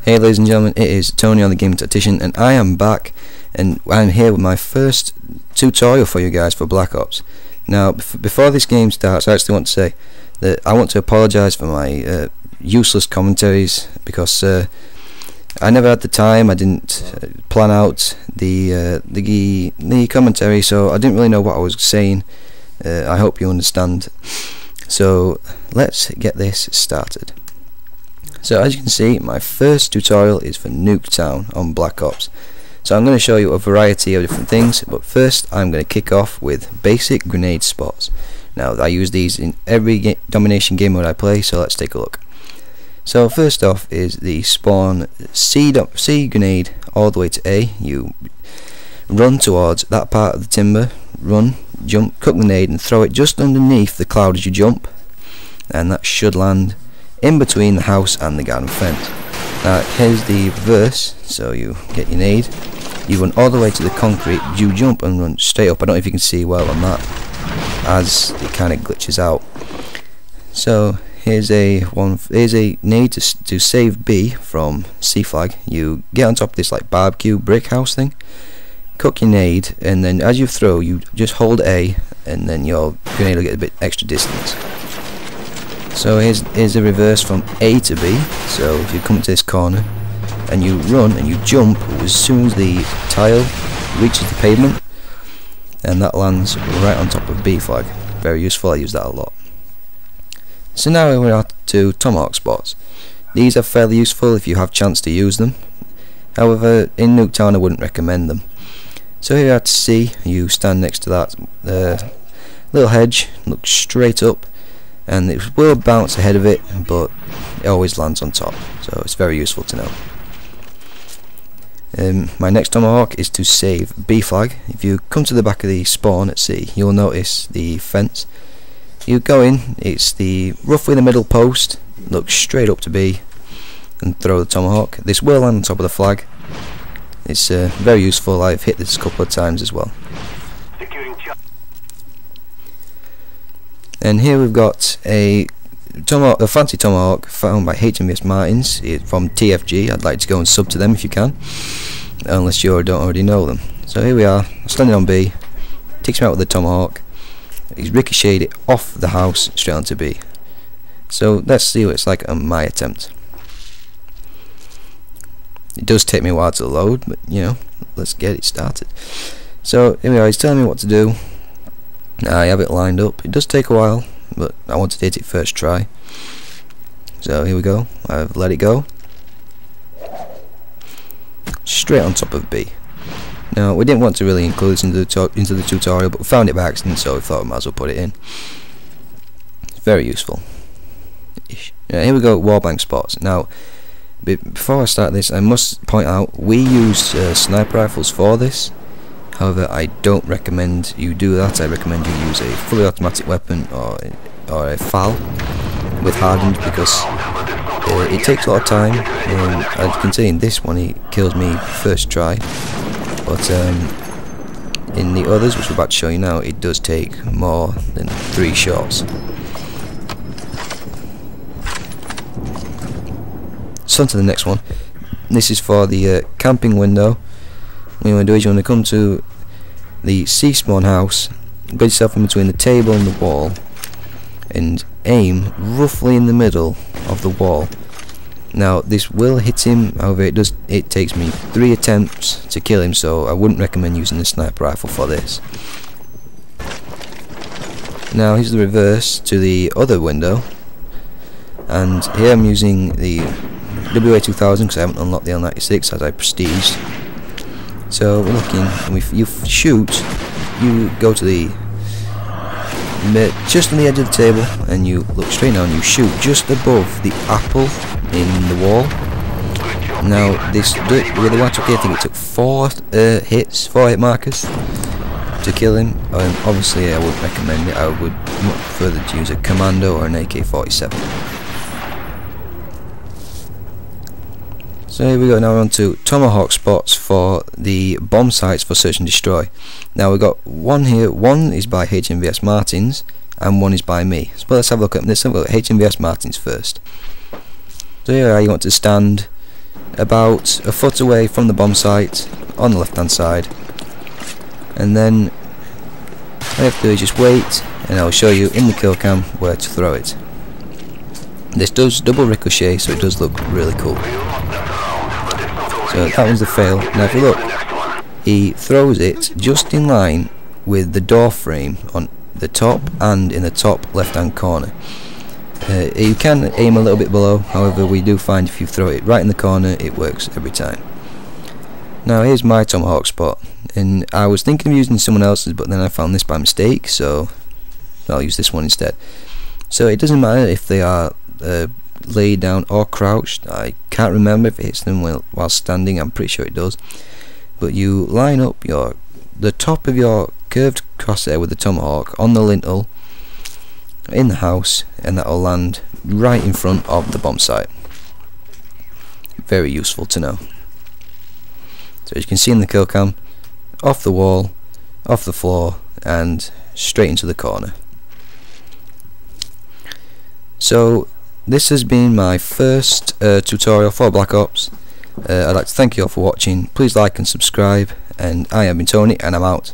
Hey ladies and gentlemen, it is Tony on the Gaming Tactician, and I am back, and I'm here with my first tutorial for you guys for Black Ops. Now, before this game starts, I actually want to say that I want to apologise for my useless commentaries, because I never had the time. I didn't plan out the commentary, so I didn't really know what I was saying. I hope you understand. So let's get this started. So as you can see, my first tutorial is for Nuketown on Black Ops. So I'm going to show you a variety of different things, but first I'm going to kick off with basic grenade spots. Now I use these in every domination game mode I play, so let's take a look. So first off is the spawn C grenade all the way to A. You run towards that part of the timber, run, jump, cook the grenade and throw it just underneath the cloud as you jump, and that should land in between the house and the garden fence. Now here's the reverse. So you get your nade, you run all the way to the concrete, you jump and run straight up. I don't know if you can see well on that, as it kind of glitches out. So here's a nade to save B from C flag. You get on top of this like barbecue brick house thing, cook your nade, and then as you throw, you just hold A, and then your grenade will get a bit extra distance. So here's a reverse from A to B. So if you come to this corner and you run and you jump as soon as the tile reaches the pavement, and that lands right on top of B flag. Very useful, I use that a lot. So now we're on to tomahawk spots. These are fairly useful if you have chance to use them. However, in Nuketown I wouldn't recommend them. So here at C, you stand next to that little hedge, look straight up, and it will bounce ahead of it, but it always lands on top, so it's very useful to know. My next tomahawk is to save B flag. If you come to the back of the spawn at C, you'll notice the fence. You go in, it's roughly the middle post, look straight up to B and throw the tomahawk. This will land on top of the flag. It's very useful. I've hit this a couple of times as well. And here we've got a fancy tomahawk found by HMVS Martins from TFG. I'd like to go and sub to them if you can, unless you don't already know them. So here we are, standing on B, takes me out with the tomahawk. He's ricocheted it off the house straight onto B. So let's see what it's like on my attempt. It does take me a while to load, but you know, let's get it started. So here we are, he's telling me what to do. I have it lined up. It does take a while, but I wanted to hit it first try. So here we go. I've let it go. Straight on top of B. Now we didn't want to really include this into the tutorial, but we found it by accident, so we thought we might as well put it in. It's very useful. Here we go, wallbang spots. Now before I start this, I must point out we use sniper rifles for this. However, I don't recommend you do that. I recommend you use a fully automatic weapon or a FAL with hardened, because it takes a lot of time. As you can see in this one, he kills me first try, but in the others, which we're about to show you now, it does take more than 3 shots. So on to the next one. This is for the camping window. What you want to do is you want to come to the C spawn house, get yourself in between the table and the wall, and aim roughly in the middle of the wall. Now this will hit him, however it takes me 3 attempts to kill him, so I wouldn't recommend using the sniper rifle for this. Now here's the reverse to the other window, and here I'm using the WA2000 because I haven't unlocked the L96 as I prestige. So we're looking, and you shoot, you go to just on the edge of the table, and you look straight down, you shoot just above the apple in the wall. Now with the one I think it took 4 hit markers to kill him. Obviously I wouldn't recommend it. I would much prefer to use a commando or an AK-47. So here we go, now we're on to tomahawk spots for the bomb sites for search and destroy. Now we've got one here, one is by HMVS Martins and one is by me. So let's have a look at this. Let's have a look at HMVS Martins first. So here you want to stand about a foot away from the bomb site on the left hand side, and then all you have to do is just wait, and I'll show you in the kill cam where to throw it. This does double ricochet, so it does look really cool. So that was the fail. Now if you look, he throws it just in line with the door frame on the top and in the top left hand corner. You can aim a little bit below, however we do find if you throw it right in the corner it works every time. Now here's my tomahawk spot, and I was thinking of using someone else's, but then I found this by mistake, so I'll use this one instead. So it doesn't matter if they are laid down or crouched. I can't remember if it hits them while standing, I'm pretty sure it does. But you line up the top of your curved crosshair with the tomahawk on the lintel in the house, and that will land right in front of the bomb site. Very useful to know. So as you can see in the kill cam, off the wall, off the floor, and straight into the corner. So this has been my first tutorial for Black Ops. I'd like to thank you all for watching. Please like and subscribe, and I have been Tony, and I'm out.